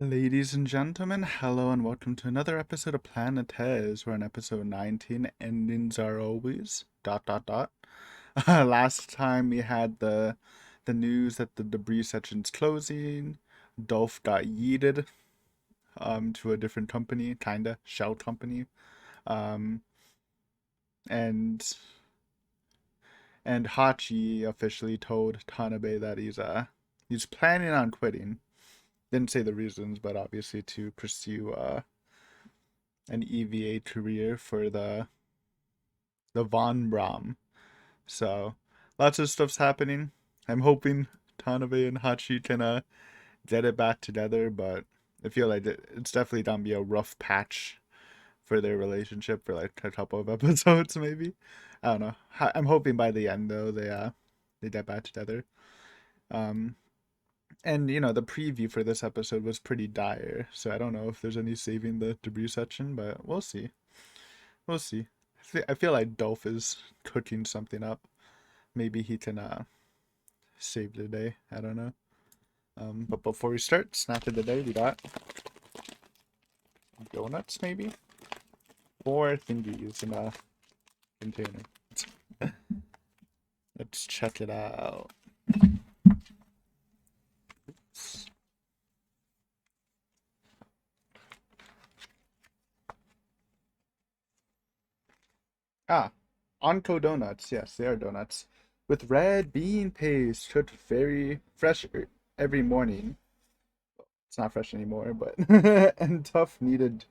Ladies and gentlemen, hello and welcome to another episode of Planet Tez. We're on episode 19. Endings are always ... Last time we had the news that the debris section's closing. Dolph got yeeted to a different company, kinda shell company. Um and and Hachi officially told Tanabe that he's planning on quitting. Didn't say the reasons, but obviously to pursue an EVA career for the Von Braun. So lots of stuff's happening. I'm hoping Tanabe and Hachi can get it back together, but I feel like it's definitely gonna be a rough patch for their relationship for like a couple of episodes, maybe. I don't know. I'm hoping by the end though they get back together. Um, and the preview for this episode was pretty dire, so I don't know if there's any saving the debris section, but we'll see. We'll see. I feel like Dolph is cooking something up. Maybe he can save the day. I don't know. But before we start, snack of the day, we got donuts, maybe? 4 thingies in a container. Let's check it out. Ah, Onko donuts. Yes, they are donuts. With red bean paste, cooked very fresh every morning. It's not fresh anymore, but and tough kneaded dough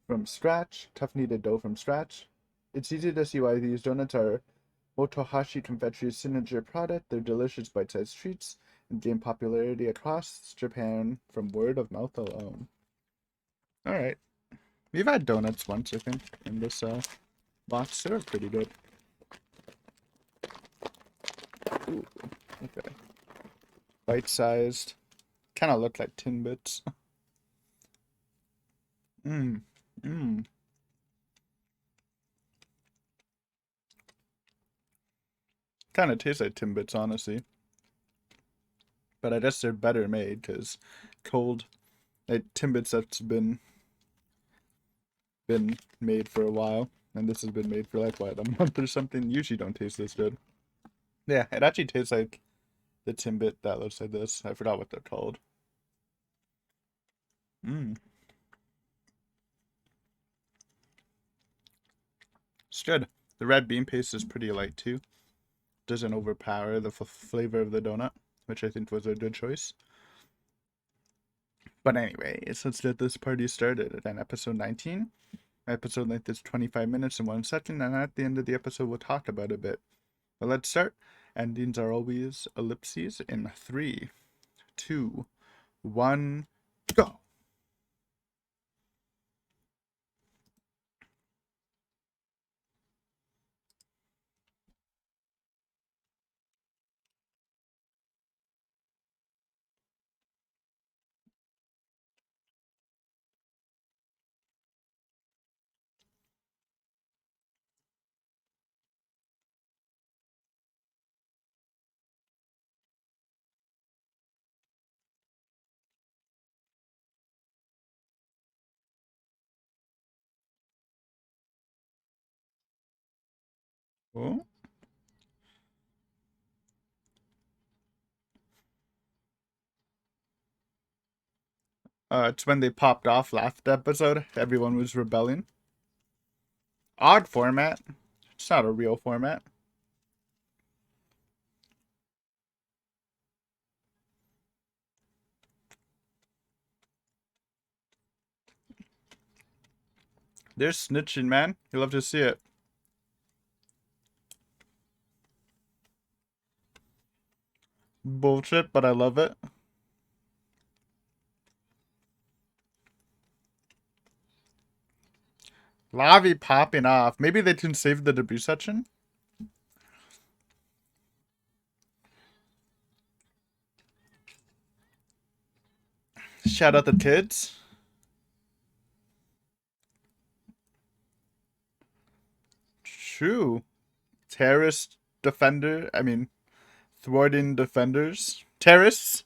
from scratch. It's easy to see why these donuts are Motohashi Confectionery's signature product. They're delicious bite-sized treats and gain popularity across Japan from word of mouth alone. All right, we've had donuts once, I think, in this box. They're pretty good. Ooh, okay, bite-sized. Kind of look like Timbits. Mmm, mmm. Kind of tastes like Timbits, honestly. But I guess they're better made because cold like Timbits that's been made for a while, and this has been made for like what, a month or something. Usually don't taste this good. Yeah, it actually tastes like the Timbit that looks like this. I forgot what they're called. Mmm, it's good. The red bean paste is pretty light too. Doesn't overpower the flavor of the donut, which I think was a good choice. But anyways, let's get this party started. Again, episode 19. Episode length is 25 minutes and 1 second, and at the end of the episode, we'll talk about it a bit. But let's start. Endings are always ellipses in 3, 2, 1, go. Oh. It's when they popped off last episode. Everyone was rebelling. Odd format. It's not a real format. They're snitching, man. You love to see it. Bullshit, but I love it. Lavi popping off. Maybe they can save the debut section. Shout out the kids. True. Terrorist defender. I mean, thwarting defenders. Terrorists.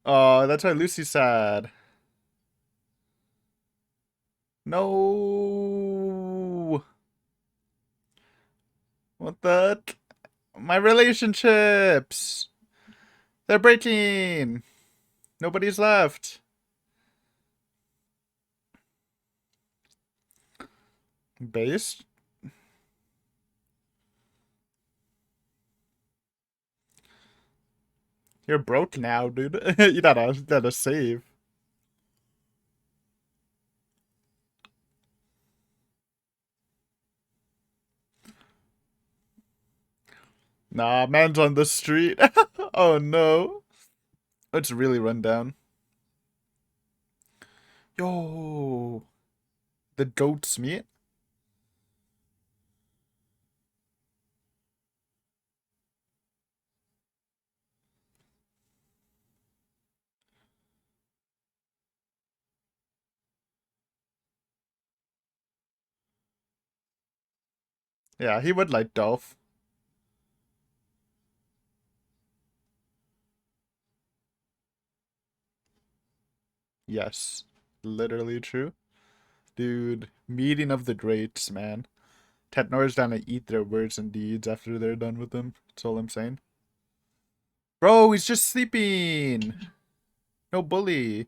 Oh, that's why Lucy's sad. No. What the? My relationships. They're breaking. Nobody's left. Base? You're broke now, dude. You gotta save. Nah, man's on the street. Oh no. It's really run down. Yo. The goat's meat? Yeah, he would like Dolph. Yes. Literally true. Dude, meeting of the greats, man. Tetnor's down to eat their words and deeds after they're done with them. That's all I'm saying. Bro, he's just sleeping. No bully.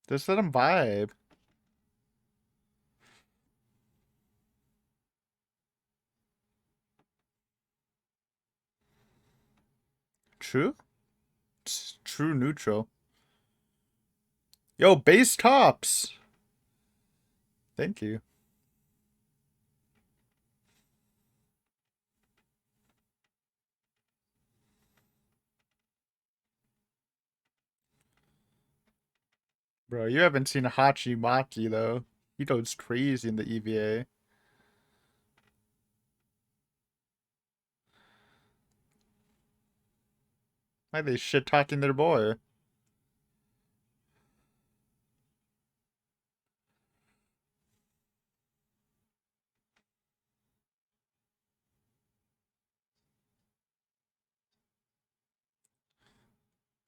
Just let him vibe. True? It's true neutral. Yo, base tops. Thank you. Bro, you haven't seen Hachi Maki though. He goes crazy in the EVA. Why they shit talking their boy?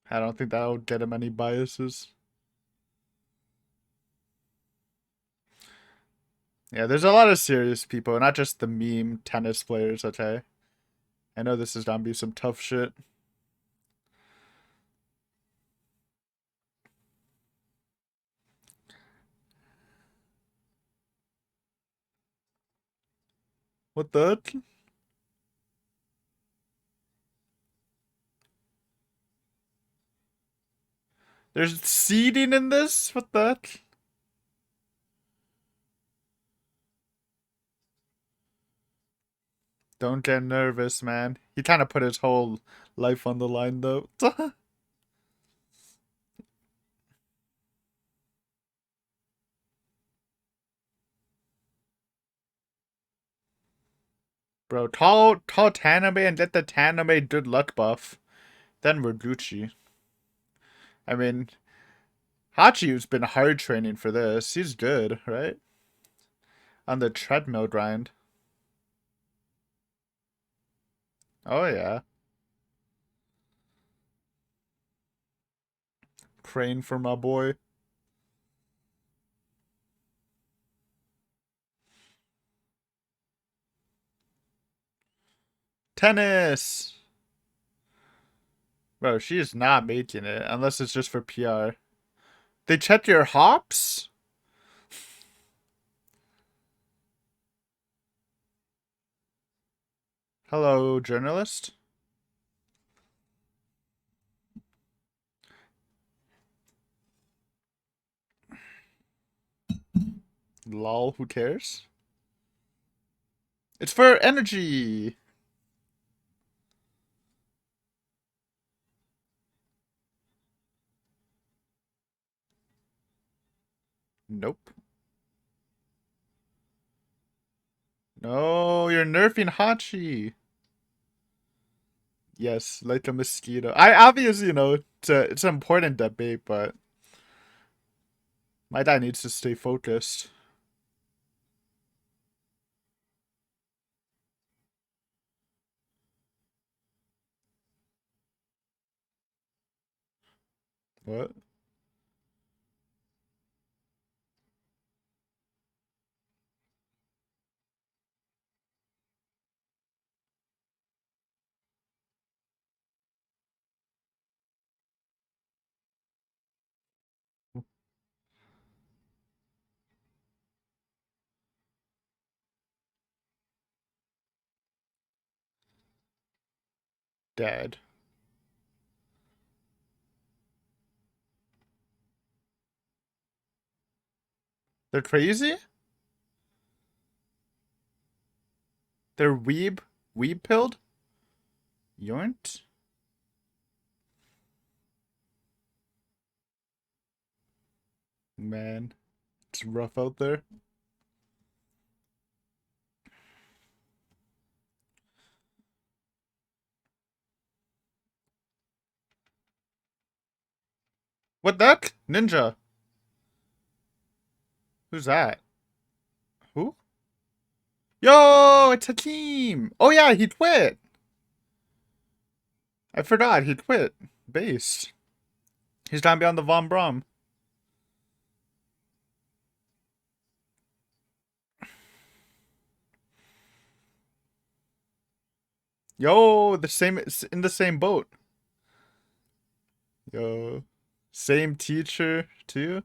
I don't think that'll get him any biases. Yeah, there's a lot of serious people, not just the meme tennis players, okay? I know this is gonna be some tough shit. What the? There's seeding in this? What the? Don't get nervous, man. He kind of put his whole life on the line, though. Bro, call Tanabe and get the Tanabe good luck buff. Then we're Gucci. I mean, Hachi's been hard training for this. He's good, right? On the treadmill grind. Oh, yeah. Praying for my boy. Tennis! Bro, she is not making it, unless it's just for PR. They check your hops? Hello, journalist? Lol, who cares? It's for energy! Nope. No, you're nerfing Hachi. Yes, like a mosquito. I obviously, it's an important debate, but My dad needs to stay focused. What? Dad. They're crazy? They're weeb pilled? Yoint? Man, it's rough out there. What that? Ninja. Who's that? Who? Yo, it's Hakeem. Oh yeah, he quit. I forgot he quit. Base. He's trying to be on the Von Braun. Yo, the same in the same boat. Yo, same teacher too.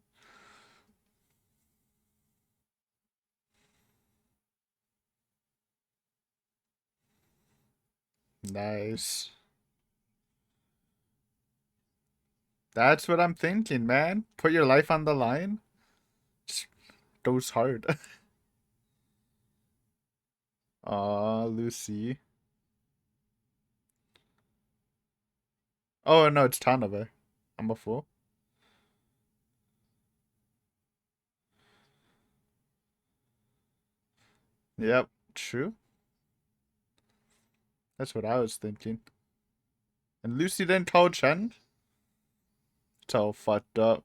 Nice. That's what I'm thinking, man. Put your life on the line. Just goes hard. Aw, Lucy. Oh no, it's Tanabe. I'm a fool. Yep, true. That's what I was thinking. And Lucy didn't call Chen? It's all fucked up.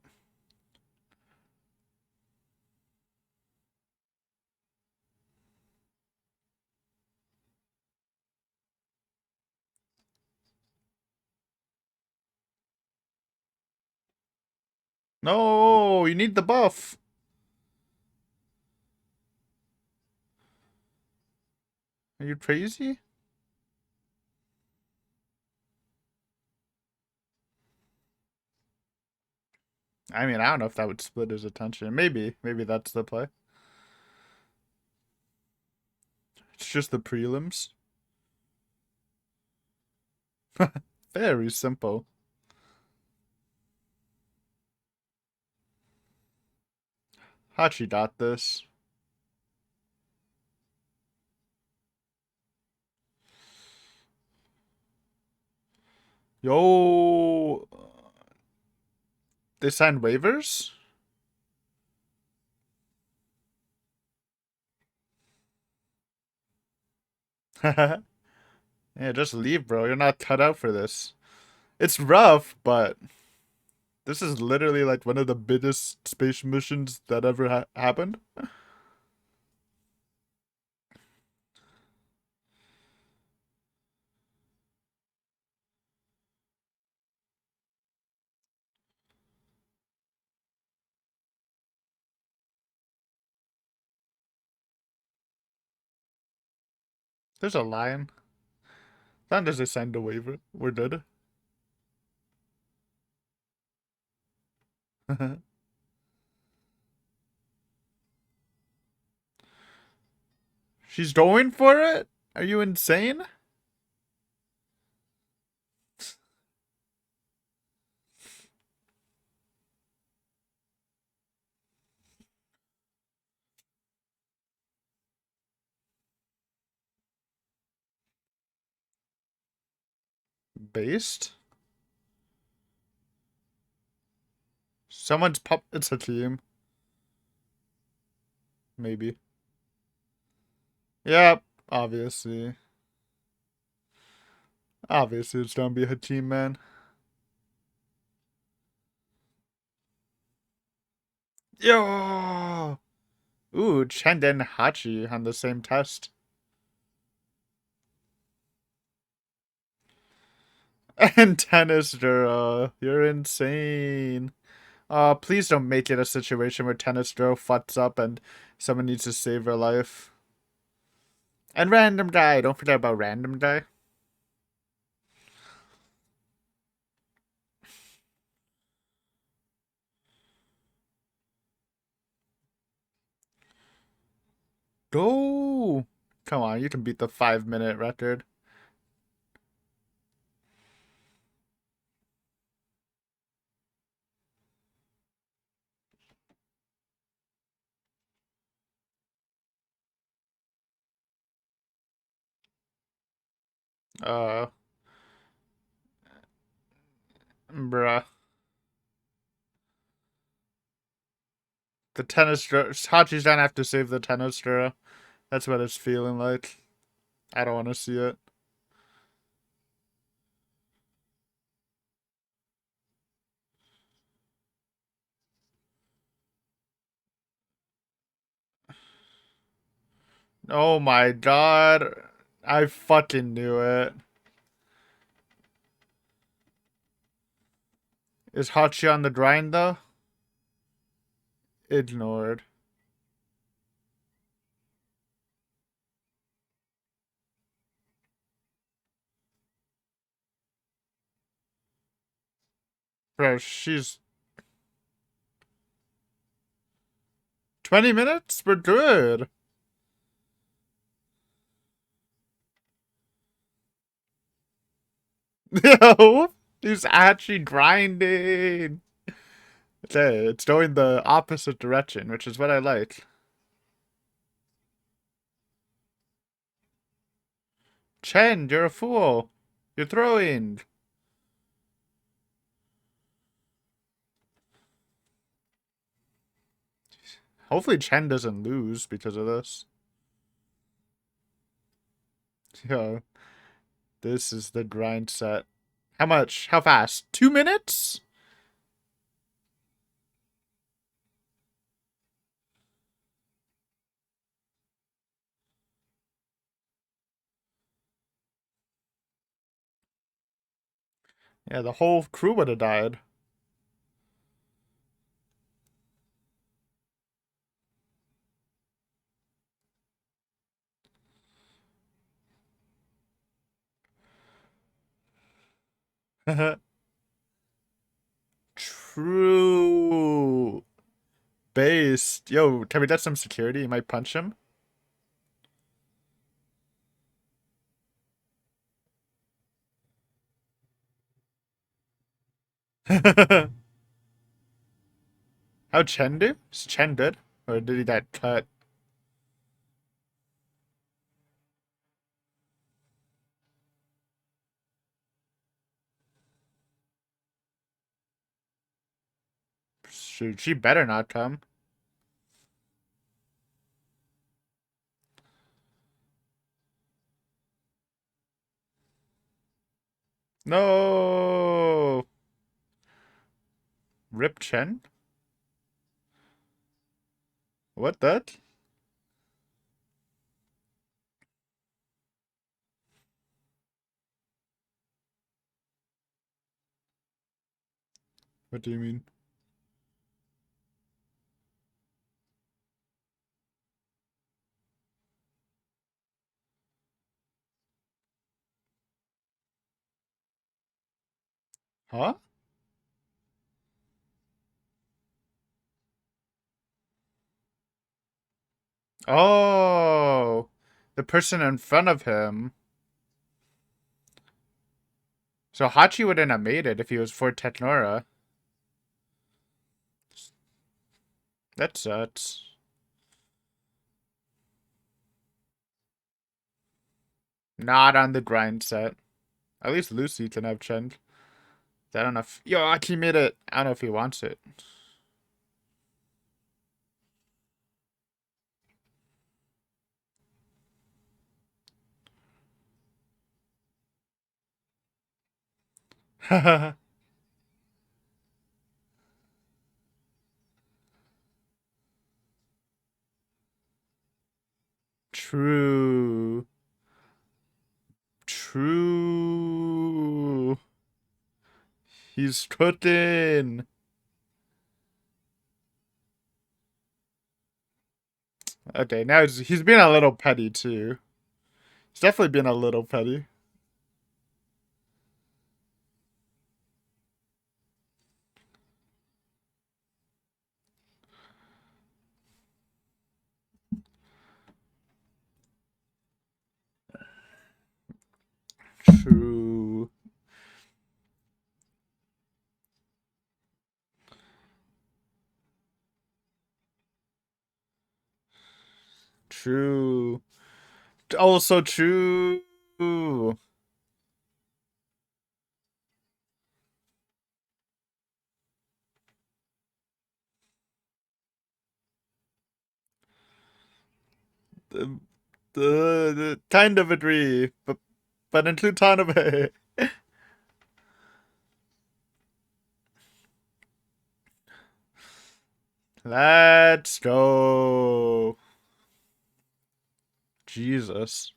No, you need the buff. Are you crazy? I mean, I don't know if that would split his attention. Maybe that's the play. It's just the prelims. Very simple. Hachi got this. Yo, they signed waivers? Yeah, just leave, bro. You're not cut out for this. It's rough, but this is literally like one of the biggest space missions that ever happened. There's a lion. That does they signed a waiver. We're dead. She's going for it? Are you insane? Based? Someone's pop. It's a team. Maybe. Yep. Obviously. Obviously, it's gonna be a team, man. Yo! Ooh, Chen and Hachi on the same test. And Tennis Duro, you're insane. Please don't make it a situation where Tennis Duro fucks up and someone needs to save her life. And Random Guy, don't forget about Random Guy. Go! Come on, you can beat the 5-minute record. Uh, bruh. The Tennis Duro, Hachi's gonna have to save the Tennis Duro. That's what it's feeling like. I don't want to see it. Oh my god. I fucking knew it. Is Hachi on the grind though? Ignored. Bro, she's 20 minutes? We're good. Yo, he's actually grinding. It's going the opposite direction, which is what I like. Chen, you're a fool. You're throwing. Hopefully Chen doesn't lose because of this. Yo, this is the grind set. How much? How fast? 2 minutes? Yeah, the whole crew would have died. True. Based. Yo, can we get some security? You might punch him. How'd Chen do? Is Chen good? Or did he get cut? Shoot, she better not come. No! Rip Chen? What that? What do you mean? Huh? Oh! The person in front of him. So Hachi wouldn't have made it if he was for Technora. That sucks. Not on the grind set. At least Lucy can have Chen. I don't know if... Yo, Hachi made it. I don't know if he wants it. True. True. He's strutting. Okay, now he's been a little petty too. He's definitely been a little petty. True. True. Also true. The, the kind of agree, but include Tanabe. Let's go. Jesus.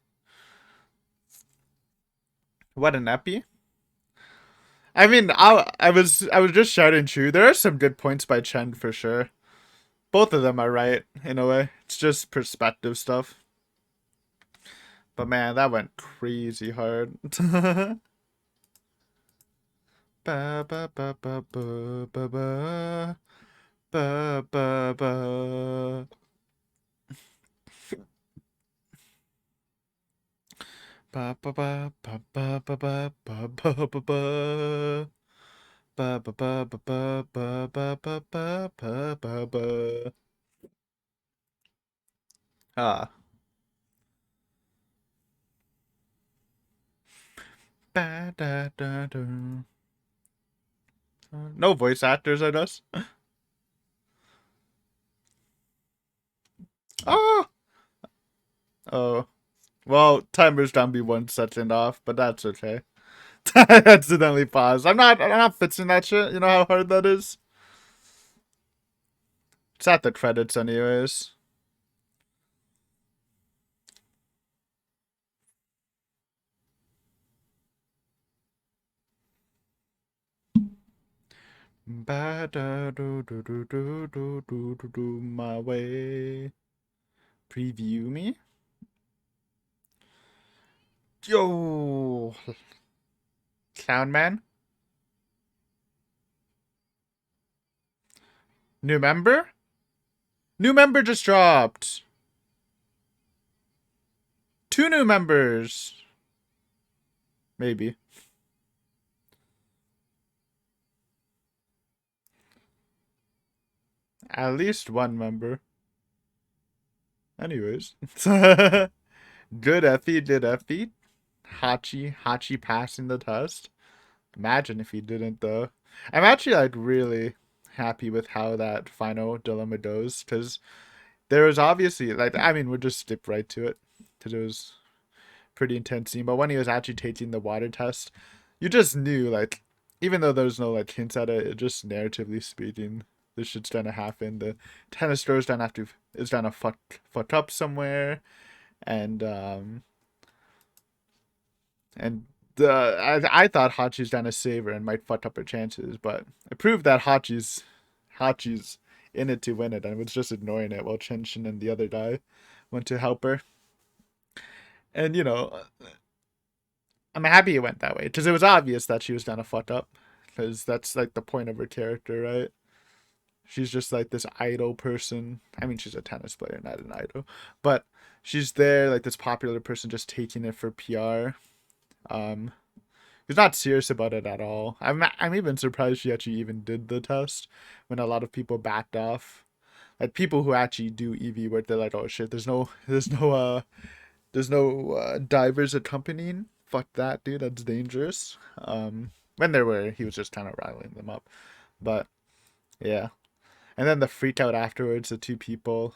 What an epi. I mean, I was just shouting true. There are some good points by Chen for sure. Both of them are right in a way. It's just perspective stuff. But man, that went crazy hard. Ba ba ba ba ba ba ba ba ba ba. Ba ba ba ba ba ba ba ba ba ba ba. Ba ba ba ba ba ba ba ba ba ba ba ba. Ah. Ba da da da. No voice actors, I guess. Oh. Oh. Well, timer's down be 1 second off, but that's okay. I accidentally paused. I'm not fixing that shit. You know how hard that is? It's at the credits anyways. Ba da do do do do do do do do my way. Preview me. Yo, Clown Man. New member? New member just dropped. 2 new members. Maybe. At least 1 member. Anyways. Good Effie did Effie. Hachi passing the test. Imagine if he didn't though. I'm actually like really happy with how that final dilemma goes because there was obviously like I mean we'll just skip right to it because it was pretty intense scene. But when he was actually taking the water test, you just knew like even though there's no like hints at it, it just narratively speaking, this shit's gonna happen. The tennis store is gonna fuck up somewhere, and and I thought Hachi's gonna save her and might fuck up her chances, but it proved that Hachi's in it to win it and was just ignoring it while Chenshin and the other guy went to help her. And you know, I'm happy it went that way because it was obvious that she was gonna fuck up because that's like the point of her character, right? She's just like this idol person. I mean, she's a tennis player, not an idol, but she's there like this popular person just taking it for PR. Um, he's not serious about it at all. I'm even surprised she actually even did the test when a lot of people backed off. Like people who actually do EV work, they're like, oh shit, there's no divers accompanying. Fuck that, dude. That's dangerous. When there were, he was just kind of riling them up. But yeah, and then the freak out afterwards. The 2 people,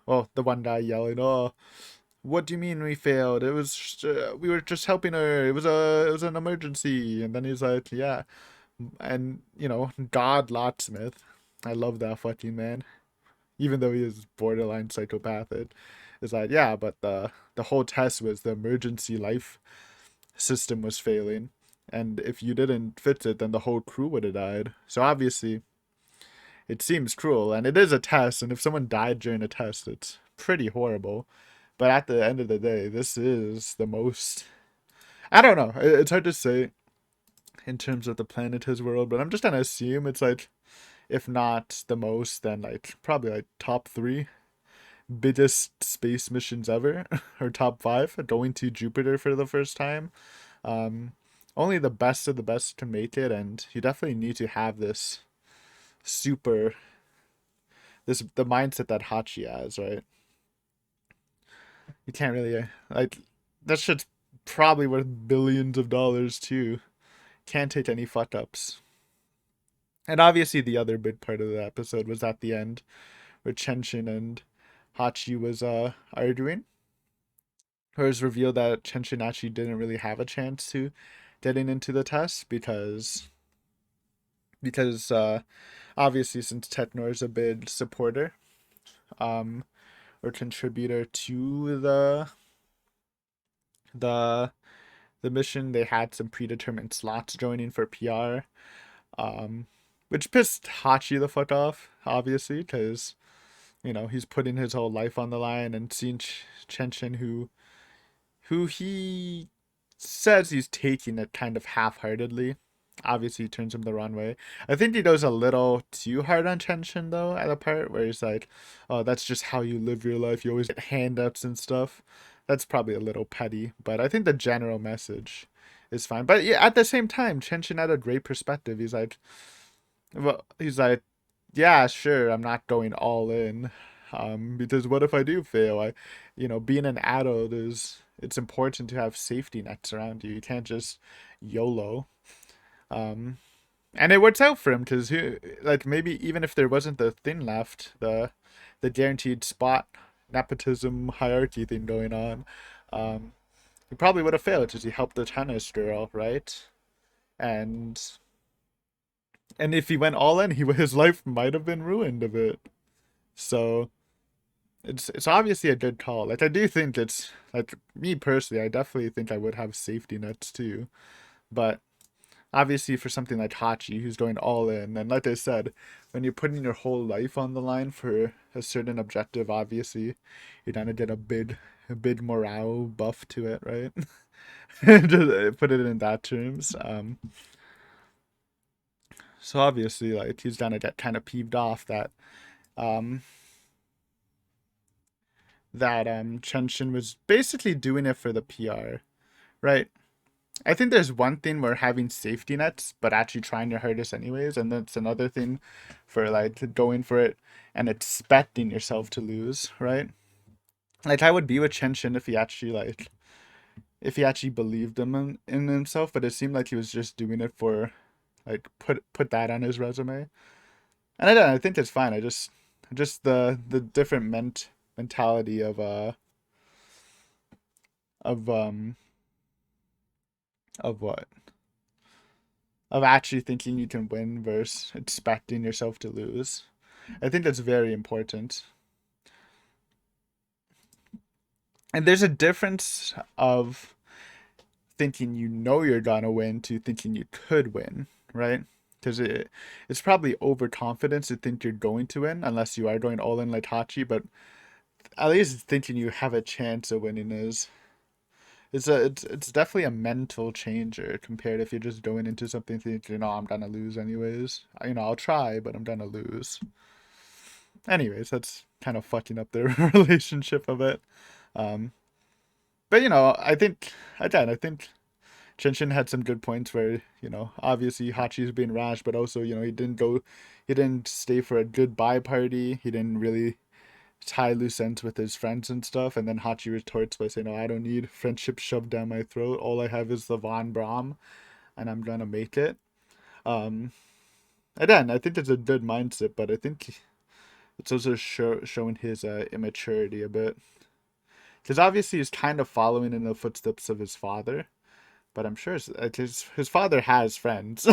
well, the one guy yelling, "Oh, what do you mean we failed? It was we were just helping her. It was an emergency." And then he's like, "Yeah," and God Locksmith. I love that fucking man, even though he is borderline psychopathic. Is that, yeah, but the whole test was the emergency life system was failing, and if you didn't fix it, then the whole crew would have died. So obviously, it seems cruel, and it is a test, and if someone died during a test, it's pretty horrible. But at the end of the day, this is the most. I don't know. It's hard to say in terms of the planet his world, but I'm just gonna assume it's like, if not the most, then like probably like top three biggest space missions ever, or top five, going to Jupiter for the first time. Um, Only the best of the best can make it, and you definitely need to have this super the mindset that Hachi has, right? You can't really like that shit's probably worth billions of dollars too. Can't take any fuck ups. And obviously the other big part of the episode was at the end where Chenshin and Hachi was arguing. It was revealed that Chenshin actually didn't really have a chance to getting into the test because obviously since Technor is a big supporter um or contributor to the the mission, they had some predetermined slots joining for PR, um, which pissed Hachi the fuck off, obviously, because he's putting his whole life on the line, and seeing Chenshin, who he says he's taking it kind of half-heartedly, obviously turns him the wrong way. I think he goes a little too hard on Chenshin though, at a part where he's like, "Oh, that's just how you live your life. You always get handouts and stuff." That's probably a little petty, but I think the general message is fine. But yeah, at the same time, Chenshin had a great perspective. He's like, yeah, sure, I'm not going all in, because what if I do fail? Being an adult it's important to have safety nets around you. You can't just YOLO. Um, and it works out for him because like maybe even if there wasn't the thing left, the guaranteed spot nepotism hierarchy thing going on, um, he probably would have failed because he helped the tennis girl, right? And and if he went all in, his life might have been ruined a bit. So it's obviously a good call. Like I do think it's like me personally, I definitely think I would have safety nets too. But obviously for something like Hachi who's going all in, and like I said, when you're putting your whole life on the line for a certain objective, obviously you're gonna get a big morale buff to it, right? Just put it in that terms. So obviously like he's gonna get kind of peeved off um that Chenshin was basically doing it for the PR, right? I think there's one thing where having safety nets, but actually trying your hardest anyways, and that's another thing for like going for it and expecting yourself to lose, right? Like I would be with Chenshin if he actually believed in himself, but it seemed like he was just doing it for like put that on his resume. And I think it's fine. I just the different mentality of of what of actually thinking you can win versus expecting yourself to lose. I think that's very important. And there's a difference of thinking you're gonna win to thinking you could win, right? Because it's probably overconfidence to think you're going to win unless you are going all in like Hachi, but at least thinking you have a chance of winning it's definitely a mental changer compared if you're just going into something thinking, I'm gonna lose anyways. I'll try, but I'm gonna lose. Anyways, that's kind of fucking up their relationship a bit. Um, but I think Chenshin had some good points where obviously Hachi's being rash, but also he didn't stay for a goodbye party. He didn't really tie loose ends with his friends and stuff, and then Hachi retorts by saying, "Oh, I don't need friendship shoved down my throat. All I have is the Von Braun, and I'm gonna make it." Um, Again, I think it's a good mindset, but I think it's also showing his immaturity a bit, because obviously he's kind of following in the footsteps of his father. But I'm sure his father has friends.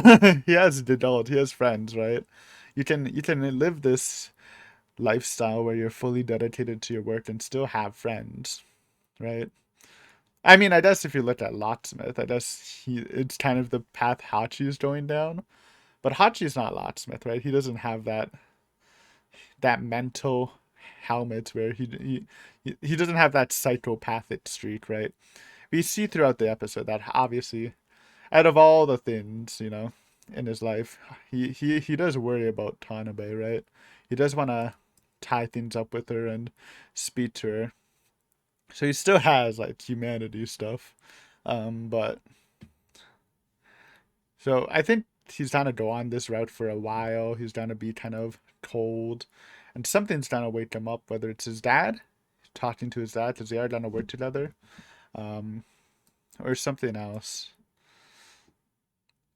He has adult. He has friends, right? You can live this lifestyle where you're fully dedicated to your work and still have friends, right? I mean, I guess if you look at Locksmith, I guess it's kind of the path Hachi's going down. But Hachi's not Locksmith, right? He doesn't have that mental helmet where he doesn't have that psychopathic streak, right? We see throughout the episode that obviously, out of all the things, in his life, he does worry about Tanabe, right? He does want to tie things up with her and speak to her. So he still has like humanity stuff. But so I think he's gonna go on this route for a while. He's gonna be kind of cold, and something's gonna wake him up. Whether it's his dad, talking to his dad, because they are gonna work together, um, or something else.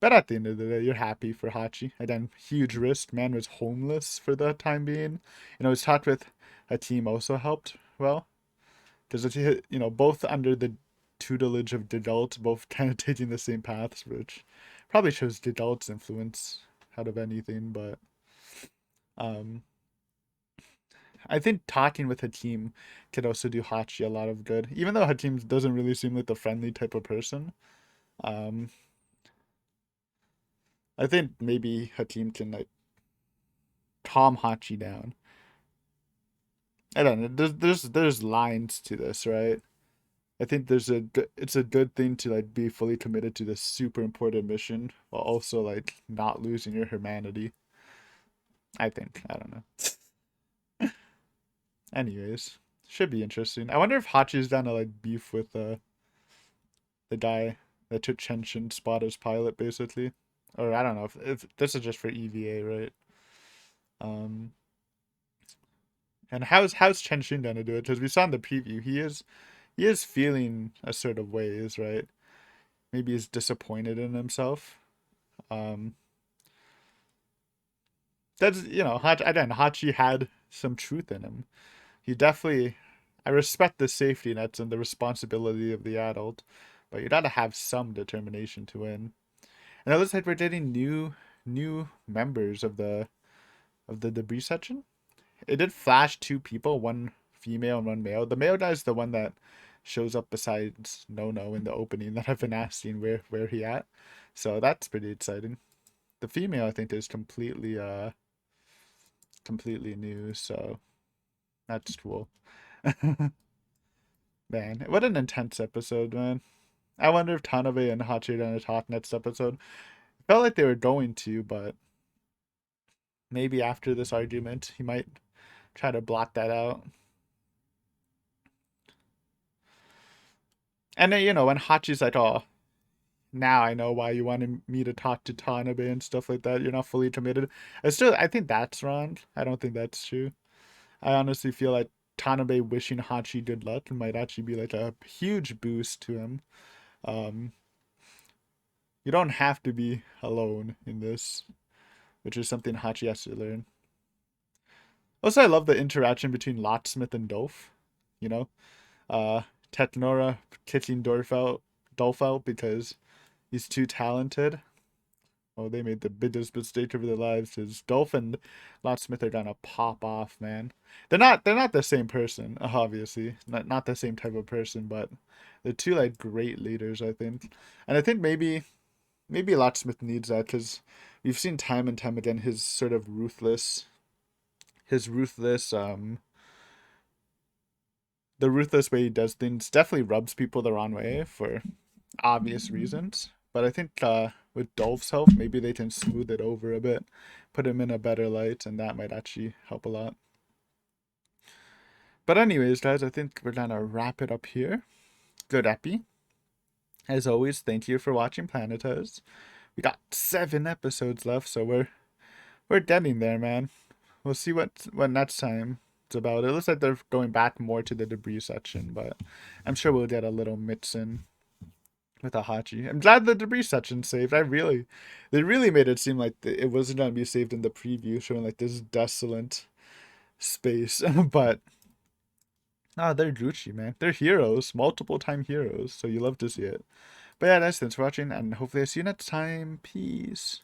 But at the end of the day, you're happy for Hachi. Again, huge risk. Man was homeless for the time being. His talk with a team also helped well, because it's both under the tutelage of Didalt, both kind of taking the same paths, which probably shows Didalt's influence out of anything. But um, I think talking with Hakim could also do Hachi a lot of good, even though Hakim doesn't really seem like the friendly type of person. Um, I think maybe Hakim can like calm Hachi down. I don't know. There's lines to this, right? I think it's a good thing to like be fully committed to this super important mission while also like not losing your humanity. I think. I don't know. Anyways, should be interesting. I wonder if Hachi's down to like beef with the guy that took Chenshin's spot as pilot, basically. Or I don't know if this is just for EVA, right? Um, and how's Chenshin gonna do it? Because we saw in the preview, he is feeling a sort of ways, right? Maybe he's disappointed in himself. Um, that's again, Hachi had some truth in him. He definitely, I respect the safety nets and the responsibility of the adult, but you gotta have some determination to win. And it looks like we're getting new members of the debris section. It did flash two people, one female and one male. The male guy is the one that shows up besides No in the opening that I've been asking where he at. So that's pretty exciting. The female I think is completely new, so that's cool. Man, what an intense episode, man. I wonder if Tanabe and Hachi are gonna talk next episode. Felt like they were going to, but maybe after this argument, he might try to block that out. And then, when Hachi's like, "Oh, now I know why you wanted me to talk to Tanabe and stuff like that. You're not fully committed." I think that's wrong. I don't think that's true. I honestly feel like Tanabe wishing Hachi good luck might actually be like a huge boost to him. Um, you don't have to be alone in this, which is something Hachi has to learn. Also, I love the interaction between Locksmith and Dolph. You know, uh, Technora kicking Dolph out because he's too talented. Oh, they made the biggest mistake of their lives because Dolph and Locksmith are gonna pop off, man. They're not the same person, obviously. Not the same type of person, but they're two like great leaders, I think. And I think maybe Locksmith needs that because we've seen time and time again his sort of ruthless the ruthless way he does things definitely rubs people the wrong way for obvious reasons. But I think with Dolph's help, maybe they can smooth it over a bit, put him in a better light, and that might actually help a lot. But anyways, guys, I think we're gonna wrap it up here. Good epi. As always, thank you for watching Planetas. We got 7 episodes left, so we're getting there, man. We'll see what next time it's about. It looks like they're going back more to the debris section, but I'm sure we'll get a little mix in with a Hachi. I'm glad the debris section saved. They really made it seem like it wasn't gonna be saved in the preview, showing like this desolate space. But they're Gucci, man. They're heroes, multiple time heroes. So you love to see it. But yeah, guys, thanks for watching, and hopefully I see you next time. Peace.